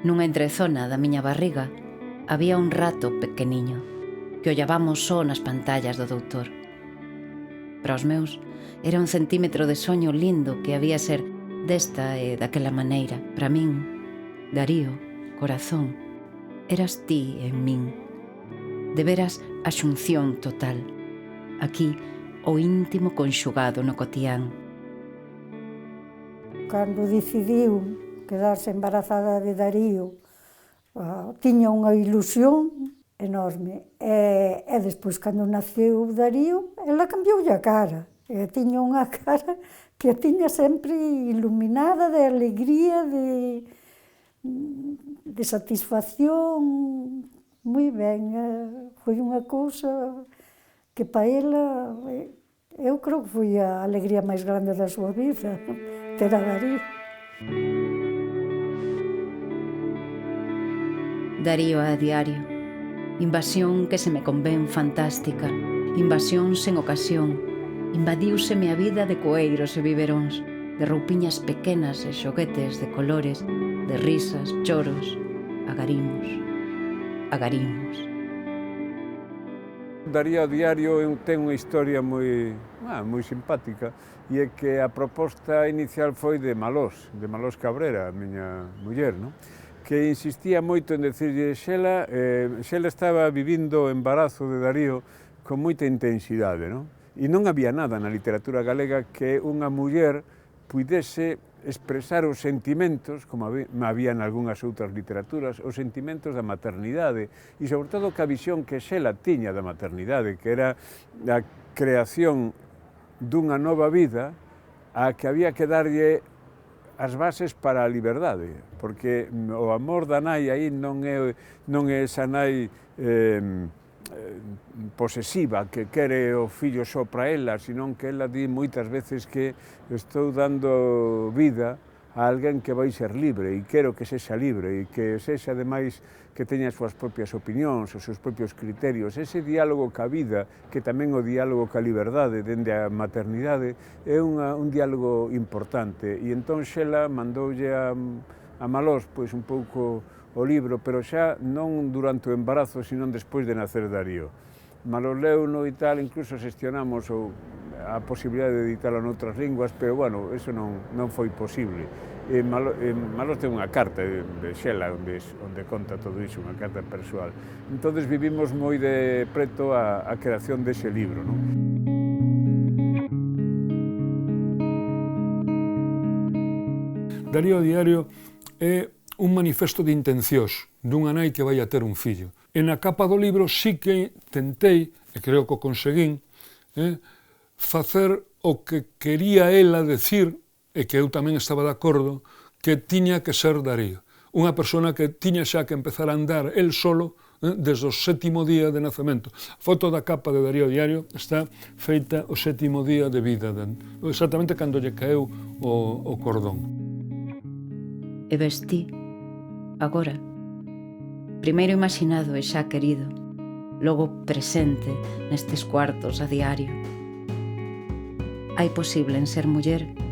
Nunha entrezona da miña barriga había un rato pequeniño que ollábamos só nas pantallas do doutor. Para os meus era un centímetro de soño lindo que había ser desta e daquela maneira. Para min, Darío, corazón, eras ti en min. De veras a xunción total. Aquí o íntimo conxugado no cotián. Cando decidiu quedarse embarazada de Darío, tiña unha ilusión enorme. E despois, cando naceu Darío, ela cambioulle a cara. Tiña unha cara que a tiña sempre iluminada de alegría, de satisfacción. Moi ben, foi unha cousa que para ela, eu creo que foi a alegría máis grande da súa vida, ter a Darío. Darío a diario. Invasión que se me convén fantástica. Invasión sen ocasión. Invadiúseme a vida de coeiros e biberóns, de roupiñas pequenas e xoguetes de colores, de risas, choros, agarimos, agarimos. Darío a diario ten unha historia moi simpática, e é que a proposta inicial foi de Malós Cabrera, a miña muller, non? Que insistía moito en decirlle Xela estaba vivindo o embarazo de Darío con moita intensidade, non? E non había nada na literatura galega que unha muller puidese expresar os sentimentos, como había en algunhas outras literaturas, os sentimentos da maternidade, e sobre todo que a visión que Xela tiña da maternidade, que era a creación dunha nova vida a que había que darlle as bases para a liberdade, porque o amor da nai aí non é esa nai posesiva que quere o fillo só para ela, senón que ela di moitas veces que estou dando vida a alguén que vai ser libre e quero que sexa libre e que sexa ademais que teña as súas propias opinións, os seus propios criterios. Ese diálogo ca vida, que tamén o diálogo ca liberdade dende a maternidade, é un diálogo importante. E entón Xela mandoulle a Malós pois un pouco o libro, pero xa non durante o embarazo, senón despois de nacer Darío. Malós leuno e tal, incluso xestionamos a posibilidade de editalo noutras linguas, pero, bueno, eso non foi posible. Malós ten unha carta de Xela onde conta todo iso, unha carta persoal. Entón, vivimos moi de preto a creación dese libro, non? Darío a diario é un manifesto de intencións dunha nai que vai a ter un fillo. E na capa do libro sí que tentei, e creo que o conseguín, facer o que quería ela decir, e que eu tamén estaba de acordo, que tiña que ser Darío. Unha persona que tiña xa que empezar a andar el solo desde o 7º día de nacemento. A foto da capa de Darío Diario está feita o 7º día de vida, exactamente cando lle caeu o cordón. E vestí, agora, primeiro imaginado e xa querido, logo presente nestes cuartos a diario. Hai posible en ser muller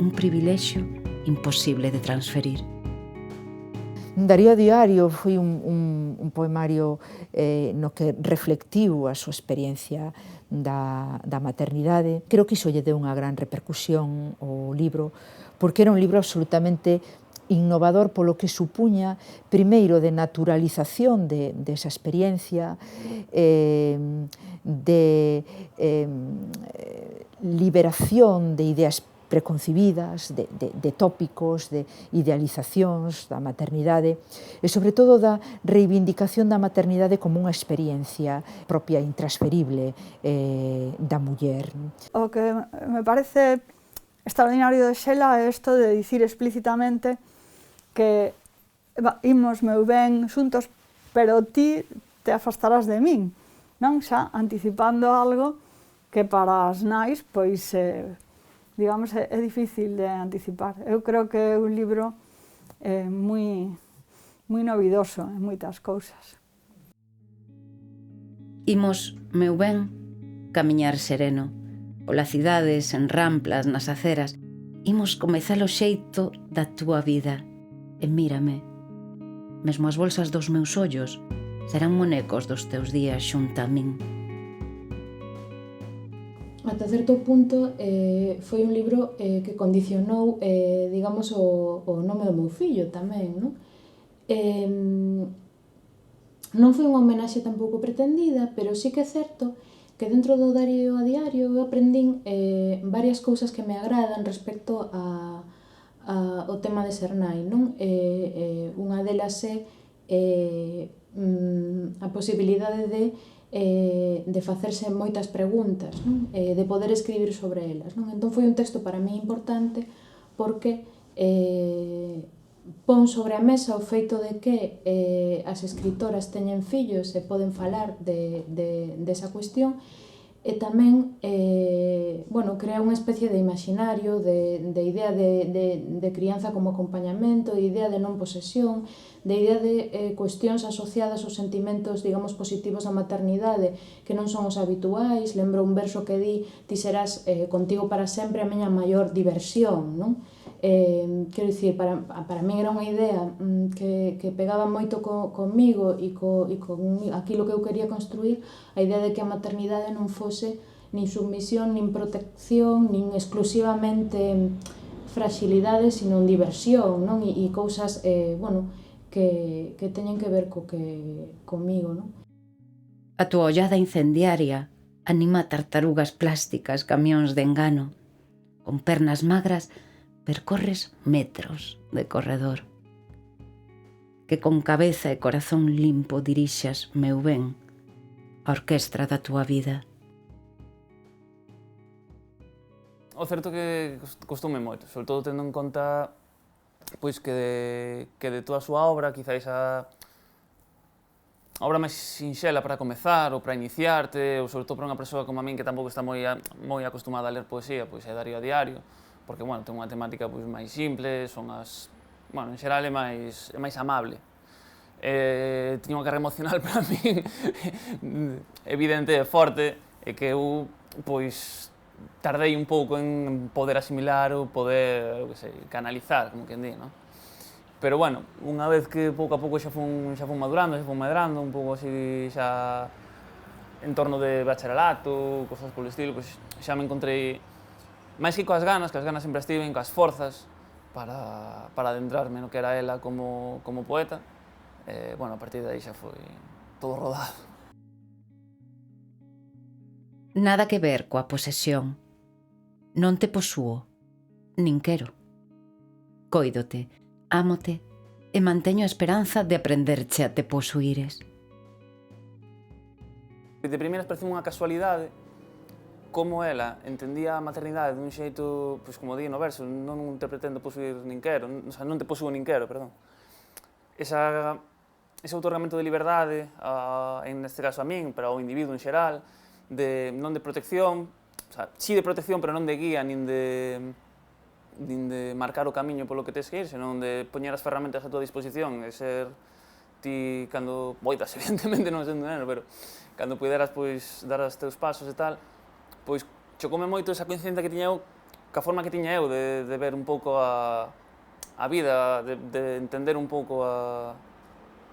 un privilexio imposible de transferir. Darío a diario foi un poemario no que reflectiu a súa experiencia da maternidade. Creo que iso lle deu unha gran repercusión ao libro, porque era un libro absolutamente innovador polo que supuña, primeiro, de naturalización desa experiencia, de liberación de ideas preconcebidas, de tópicos, de idealizacións da maternidade e, sobre todo, da reivindicación da maternidade como unha experiencia propia intransferible da muller. O que me parece extraordinario de Xela é isto de dicir explícitamente que imos meu ben xuntos, pero ti te afastarás de min, non? Xa anticipando algo que para as nais, pois, digamos, é difícil de anticipar. Eu creo que é un libro moi novidoso en moitas cousas. Imos, meu ben, camiñar sereno, polas cidades, en ramplas, nas aceras. Imos comezar o xeito da túa vida. E mírame, mesmo as bolsas dos meus ollos, serán monecos dos teus días xunta a min. Ata certo punto foi un libro que condicionou, digamos, o nome do meu fillo tamén, non? Non foi unha homenaxe tampouco pretendida, pero sí que é certo que dentro do Darío a diario eu aprendín varias cousas que me agradan respecto ao tema de ser nai, non? Unha delas é a posibilidade de facerse moitas preguntas, non? De poder escribir sobre elas, non? Entón foi un texto para mí importante porque pon sobre a mesa o feito de que as escritoras teñen fillos e poden falar desa cuestión e tamén crea unha especie de imaginario, de idea de crianza como acompañamento, de idea de non posesión, de idea de cuestións asociadas aos sentimentos, digamos, positivos da maternidade que non son os habituais. Lembro un verso que di: ti serás contigo para sempre a miña maior diversión, non? Quero dicir, para min era unha idea que pegaba moito comigo e con aquilo que eu quería construir, a idea de que a maternidade non fose nin submisión, nin protección, nin exclusivamente fragilidade, sino diversión, non? E cousas, que teñen que ver comigo, non? A túa ollada incendiaria anima tartarugas plásticas, camións de engano. Con pernas magras percorres metros de corredor. Que con cabeza e corazón limpo dirixas, meu ben, a orquestra da túa vida. O certo que costoume moito, sobre todo tendo en conta pois que de toda a súa obra, quizáis a obra máis sinxela para comezar ou para iniciarte, ou sobre todo para unha persoa como a min que tampouco está moi acostumada a ler poesía, pois é Darío a diario, porque, ten unha temática pois máis simple, son as, en xeral é máis amable. Tiña unha carga emocional para min evidente e forte, e que eu, pois, tardei un pouco en poder asimilar ou poder, canalizar, como quen di, non? Pero, unha vez que pouco a pouco xa fun madurando, xa fun medrando, un pouco así xa en torno de bacharelato, cosas polo estilo, pois xa me encontrei máis que coas ganas sempre estiven, coas forzas para adentrarme no que era ela como poeta. A partir de aí xa foi todo rodado. Nada que ver coa posesión. Non te posúo, nin quero. Cóidote, ámote e manteño a esperanza de aprenderche a te posuires. De primeiras parece unha casualidade como ela entendía a maternidade dun xeito, pois como di no verso, non te pretendo posuir nin quero, non te posúo nin quero, perdón. Ese outorgamento de liberdade, neste caso a min, pero ao individuo en xeral, non de protección, sí de protección, pero non de guía, nin de marcar o camiño polo que tes que ir, senón de poñer as ferramentas a tua disposición e ser ti, cando poidas, evidentemente non sendo neno, pero cando puderas, pois, dar os teus pasos e tal, pois chocoume moito esa coincidencia que tiña eu, ca forma que tiña eu de ver un pouco a vida, de entender un pouco a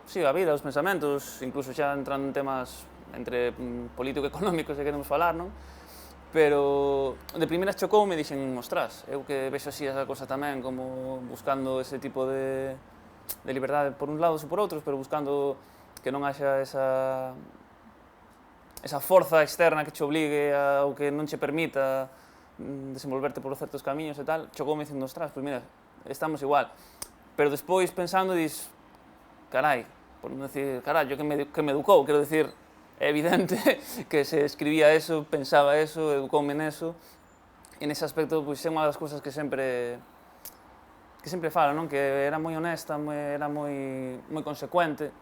vida, os pensamentos, incluso xa entrando en temas entre político-económicos se queremos falar, non? Pero de primeiras chocoume e dixen, ostras, eu que vexo así esa cosa tamén, como buscando ese tipo de liberdade por un lado ou por outros, pero buscando que non haxa esa forza externa que che obligue ou que non che permita desenvolverte por certos camiños e tal, chocoume dicindo, ostras, pois mira, estamos igual. Pero despois pensando, dis, carai, por non decir, carallo, que me educou, quero decir, é evidente que se escribía eso, pensaba eso, educoume neso, e nese aspecto, pois, é unha das cousas que sempre falo, non? Que era moi honesta, era moi consecuente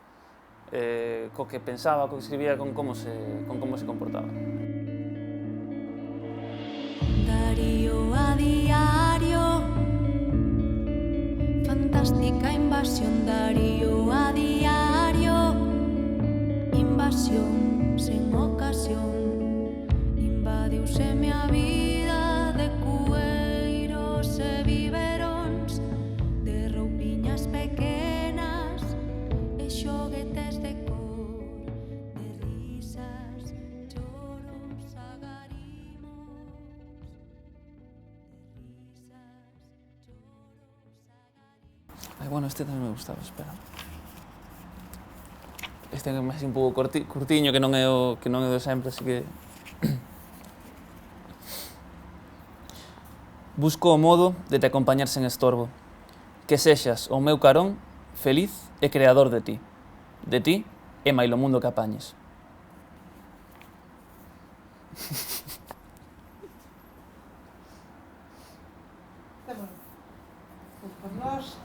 co que pensaba, co que escribía, con como se comportaba. Darío a diario, fantástica invasión. Darío a diario, invasión sen ocasión. Invadiuse a vida de cueiros e biberóns, de roupiñas pequenas Ai, bueno, este tamén me gustaba, espera. Este é máis un pouco curtiño, que non é o de sempre, así que... Busco o modo de te acompañar sen estorbo, que sexas o meu carón, feliz e creador de ti. De ti e mailo mundo que apañes. Por nós,